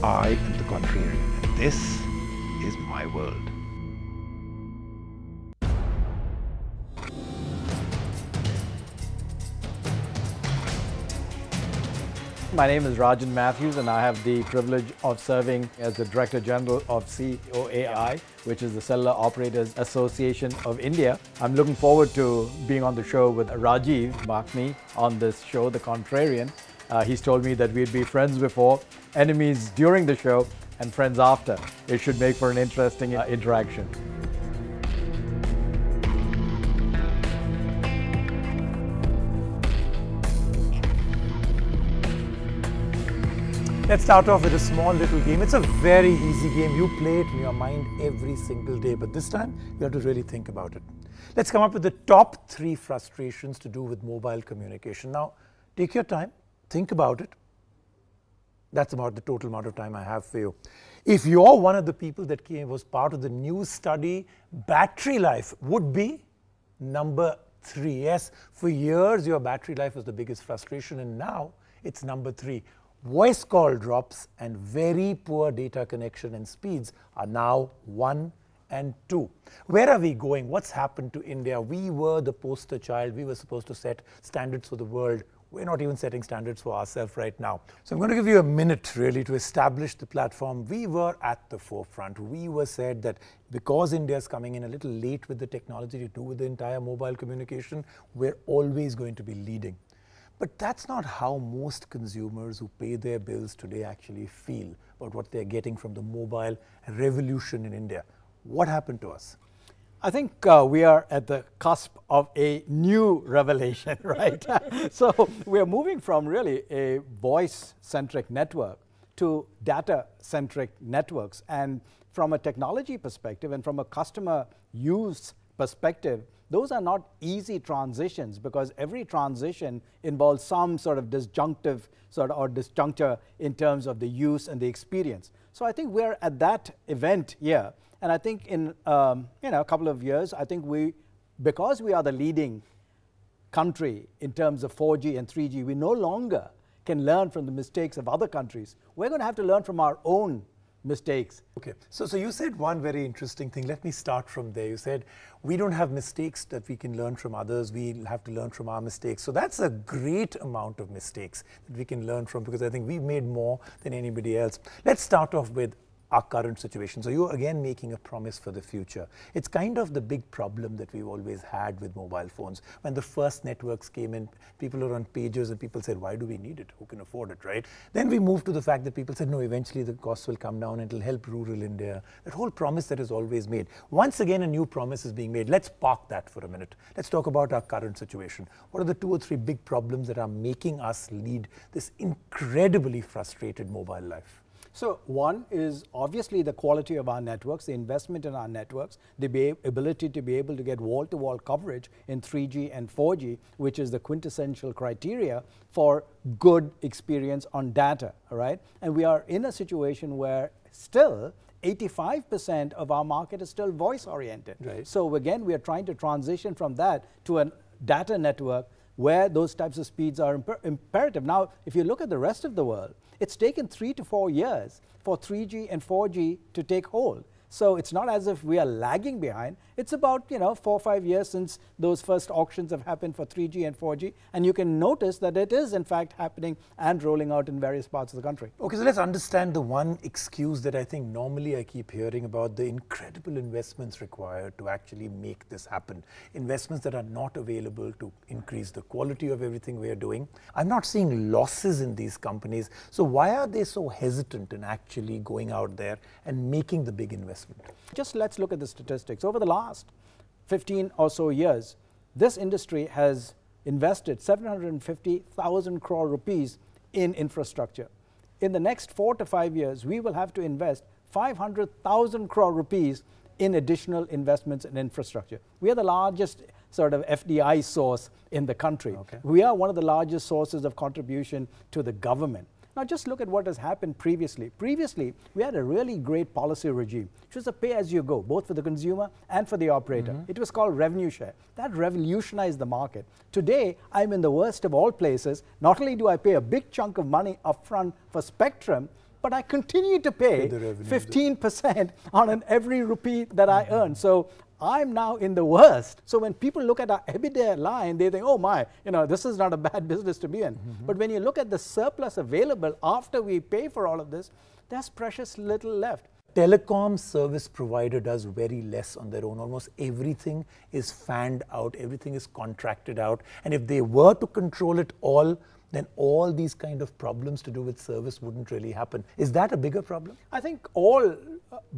I am the contrarian, and this is my world. My name is Rajan Matthews, and I have the privilege of serving as the Director General of COAI, which is the Cellular Operators Association of India. I'm looking forward to being on the show with Rajiv Makni on this show, The Contrarian. He's told me that we'd be friends before, enemies during the show, and friends after. It should make for an interesting interaction. Let's start off with a small little game. It's a very easy game. You play it in your mind every single day, but this time you have to really think about it. Let's come up with the top 3 frustrations to do with mobile communication. Now, take your time, think about it. That's about the total amount of time I have for you. If you're one of the people that was part of the new study, battery life would be number 3. Yes, for years your battery life was the biggest frustration, and now it's number 3. Voice call drops and very poor data connection and speeds are now 1 and 2. Where are we going? What's happened to India? We were the poster child. We were supposed to set standards for the world. We're not even setting standards for ourselves right now. So I'm going to give you a minute really to establish the platform. We were at the forefront. We were said that because India is coming in a little late with the technology to do with the entire mobile communication, we're always going to be leading. But that's not how most consumers who pay their bills today actually feel about what they're getting from the mobile revolution in India. What happened to us? I think we are at the cusp of a new revelation, right? So we're moving from really a voice-centric network to data-centric networks. And from a technology perspective and from a customer use perspective, those are not easy transitions, because every transition involves some sort of disjunctive or disjuncture in terms of the use and the experience. So I think we're at that event here. And I think in a couple of years, I think because we are the leading country in terms of 4G and 3G, we no longer can learn from the mistakes of other countries. We're going to have to learn from our own mistakes. Okay, so you said one very interesting thing. Let me start from there. You said we don't have mistakes that we can learn from others. We have to learn from our mistakes. So that's a great amount of mistakes that we can learn from, because I think we've made more than anybody else. Let's start off with our current situation. So you're again making a promise for the future. It's kind of the big problem that we've always had with mobile phones. When the first networks came in, people were on pagers and people said, why do we need it? Who can afford it, right? Then we moved to the fact that people said, no, eventually the costs will come down and it'll help rural India. That whole promise that is always made. Once again, a new promise is being made. Let's park that for a minute. Let's talk about our current situation. What are the 2 or 3 big problems that are making us lead this incredibly frustrated mobile life? So one is obviously the quality of our networks, the investment in our networks, the ability to be able to get wall-to-wall coverage in 3G and 4G, which is the quintessential criteria for good experience on data, all right? And we are in a situation where still 85% of our market is still voice-oriented. Right. So again, we are trying to transition from that to a data network where those types of speeds are imperative. Now, if you look at the rest of the world, it's taken 3 to 4 years for 3G and 4G to take hold. So it's not as if we are lagging behind. It's about 4 or 5 years since those first auctions have happened for 3G and 4G. And you can notice that it is in fact happening and rolling out in various parts of the country. Okay, so let's understand the one excuse that I think normally I keep hearing about, the incredible investments required to actually make this happen. Investments that are not available to increase the quality of everything we are doing. I'm not seeing losses in these companies. So why are they so hesitant in actually going out there and making the big investment? Just let's look at the statistics. Over the last 15 or so years, this industry has invested 750,000 crore rupees in infrastructure. In the next 4 to 5 years, we will have to invest 500,000 crore rupees in additional investments in infrastructure. We are the largest sort of FDI source in the country. Okay. We are one of the largest sources of contribution to the government. Now just look at what has happened previously. Previously, we had a really great policy regime, which was a pay-as-you-go, both for the consumer and for the operator. It was called revenue share. That revolutionized the market. Today, I'm in the worst of all places. Not only do I pay a big chunk of money upfront for spectrum, but I continue to pay 15% on every rupee that I earn. So I'm now in the worst. So when people look at our EBITDA line, they think, oh my, this is not a bad business to be in. But when you look at the surplus available after we pay for all of this, there's precious little left. Telecom service provider does very less on their own. Almost everything is fanned out, everything is contracted out. And if they were to control it all, then all these kind of problems to do with service wouldn't really happen. Is that a bigger problem? I think all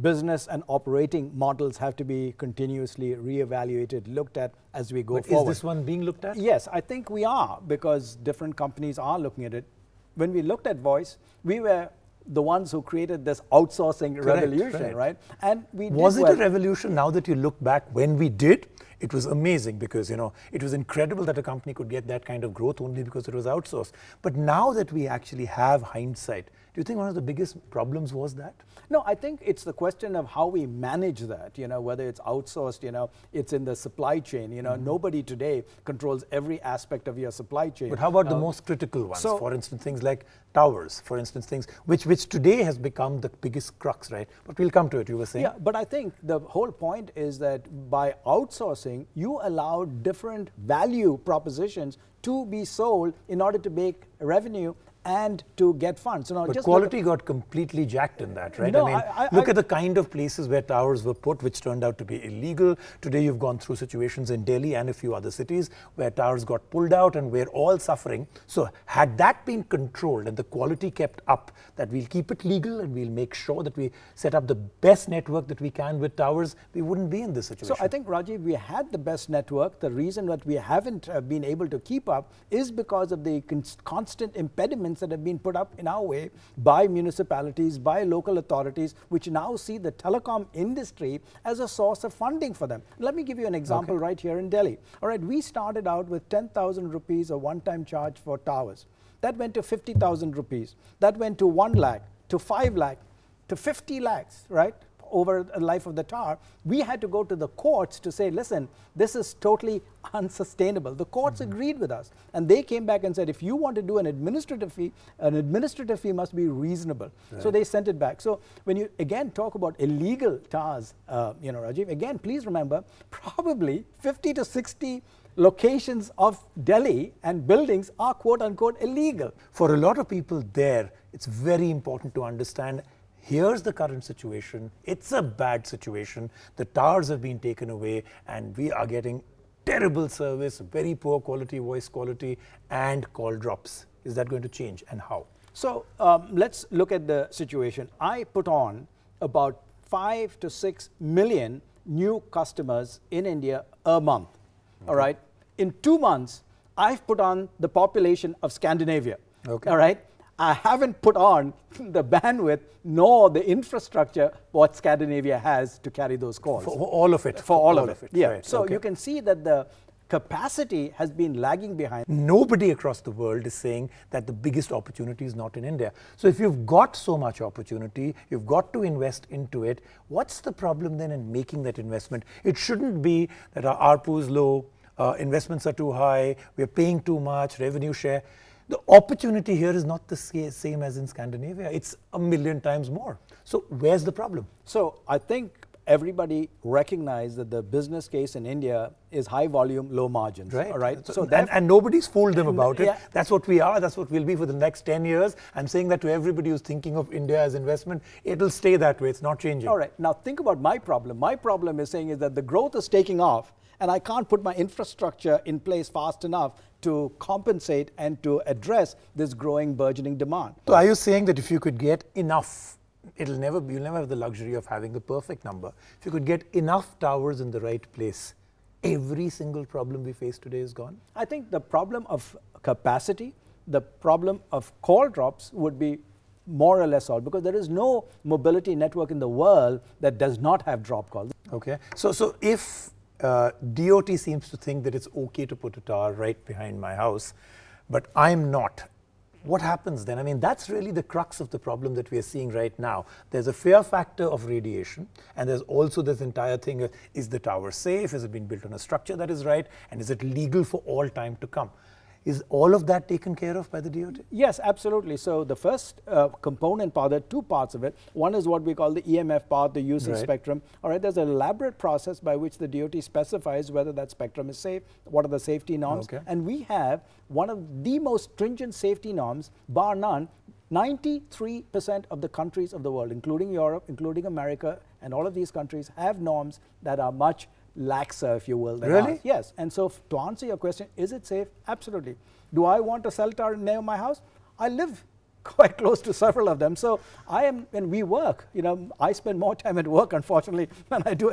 business and operating models have to be continuously reevaluated, looked at as we go forward. Is this one being looked at? Yes, I think we are, because different companies are looking at it. When we looked at voice, we were the ones who created this outsourcing revolution, right? And we was it a revolution? Now that you look back, when we did, it was amazing, because it was incredible that a company could get that kind of growth only because it was outsourced. But now that we actually have hindsight, do you think one of the biggest problems was that? No, I think it's the question of how we manage that, whether it's outsourced, it's in the supply chain, nobody today controls every aspect of your supply chain. But how about the most critical ones? So, for instance, things like towers, for instance, things which today has become the biggest crux, right? But we'll come to it, you were saying. Yeah, but I think the whole point is that by outsourcing, you allow different value propositions to be sold in order to make revenue and to get funds. So now but quality got completely jacked in that, right? No, look at the kind of places where towers were put, which turned out to be illegal. Today you've gone through situations in Delhi and a few other cities where towers got pulled out, and we're all suffering. So had that been controlled and the quality kept up, that we'll keep it legal and we'll make sure that we set up the best network that we can with towers, we wouldn't be in this situation. So I think, Rajiv, we had the best network. The reason that we haven't been able to keep up is because of the constant impediments that have been put up in our way by municipalities, by local authorities, which now see the telecom industry as a source of funding for them. Let me give you an example right here in Delhi. All right, we started out with 10,000 rupees a one-time charge for towers. That went to 50,000 rupees. That went to 1 lakh, to 5 lakh, to 50 lakhs, right? Over the life of the tower. We had to go to the courts to say, listen, this is totally unsustainable. The courts agreed with us, and they came back and said, if you want to do an administrative fee must be reasonable. Right. So they sent it back. So when you again talk about illegal towers, Rajiv, again, please remember, probably 50 to 60 locations of Delhi and buildings are quote unquote illegal. For a lot of people there, it's very important to understand, here's the current situation. It's a bad situation. The towers have been taken away and we are getting terrible service, very poor quality, voice quality, and call drops. Is that going to change, and how? So let's look at the situation. I put on about 5 to 6 million new customers in India a month. Okay. All right. In 2 months, I've put on the population of Scandinavia. Okay. All right. I haven't put on the bandwidth nor the infrastructure what Scandinavia has to carry those calls. For all of it. For all of it. Yeah. Right. So you can see that the capacity has been lagging behind. Nobody across the world is saying that the biggest opportunity is not in India. So if you've got so much opportunity, you've got to invest into it. What's the problem then in making that investment? It shouldn't be that our ARPU is low, investments are too high, we're paying too much, revenue share. The opportunity here is not the same as in Scandinavia. It's a million times more. So where's the problem? So I think everybody recognizes that the business case in India is high volume, low margins. Right. All right. So and nobody's fooled them about it. Yeah. That's what we are. That's what we'll be for the next 10 years. I'm saying that to everybody who's thinking of India as investment. It'll stay that way. It's not changing. All right. Now think about my problem. My problem is saying is that the growth is taking off and I can't put my infrastructure in place fast enough to compensate and to address this growing, burgeoning demand. So are you saying that if you could get enough, you'll never have the luxury of having the perfect number. If you could get enough towers in the right place, every single problem we face today is gone? I think the problem of capacity, the problem of call drops would be more or less solved, because there is no mobility network in the world that does not have drop calls. Okay. So if DOT seems to think that it's okay to put a tower right behind my house, but I'm not. What happens then? I mean, that's really the crux of the problem that we are seeing right now. There's a fear factor of radiation, and there's also this entire thing of, is the tower safe? Is it being built on a structure that is right? And is it legal for all time to come? Is all of that taken care of by the DoT? Yes, absolutely. So the first component part, there are two parts of it. One is what we call the EMF part, the use of spectrum. All right, there's an elaborate process by which the DoT specifies whether that spectrum is safe, what are the safety norms. And we have one of the most stringent safety norms, bar none. 93% of the countries of the world, including Europe, including America, and all of these countries have norms that are much laxer, if you will. Really? Yes. And so to answer your question, is it safe? Absolutely. Do I want a cell tower near my house? I live quite close to several of them. So when we work, I spend more time at work, unfortunately, than I do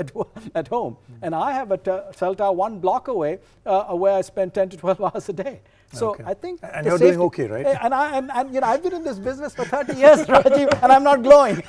at home. And I have a cell tower 1 block away where I spend 10 to 12 hours a day. So I think, and you're doing okay, right? And I've been in this business for 30 years, Rajiv, and I'm not glowing.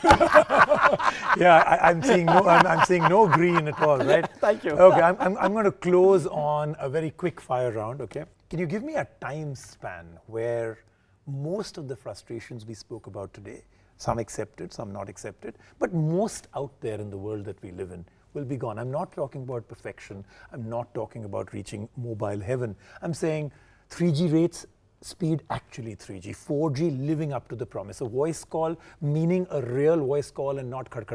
Yeah, I'm seeing no green at all, right? Thank you. Okay, I'm going to close on a very quick fire round. Okay, can you give me a time span where most of the frustrations we spoke about today, some accepted, some not accepted, but most out there in the world that we live in, will be gone? I'm not talking about perfection. I'm not talking about reaching mobile heaven. I'm saying 3G rates, speed actually 3G, 4G living up to the promise, a voice call meaning a real voice call and not cut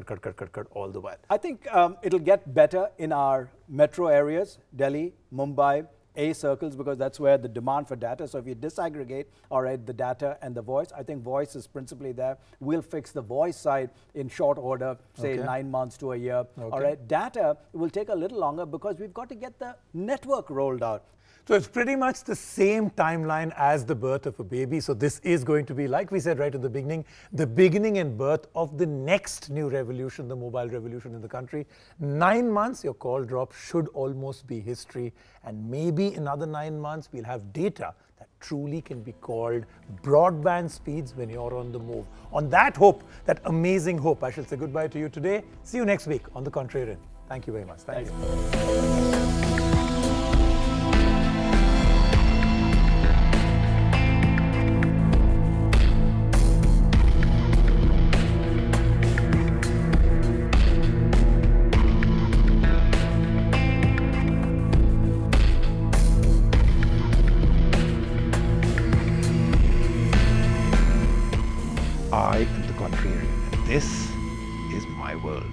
all the while. I think it'll get better in our metro areas, Delhi, Mumbai, A circles, because that's where the demand for data. So if you disaggregate, all right, the data and the voice, I think voice is principally there. We'll fix the voice side in short order, say 9 months to a year. All right, data will take a little longer because we've got to get the network rolled out. So it's pretty much the same timeline as the birth of a baby. So this is going to be, like we said right at the beginning and birth of the next new revolution, the mobile revolution in the country. 9 months, your call drop should almost be history. And maybe another 9 months, we'll have data that truly can be called broadband speeds when you're on the move. On that hope, that amazing hope, I shall say goodbye to you today. See you next week on The Contrarian. Thank you very much. Thank you. I am the contrarian, and this is my world.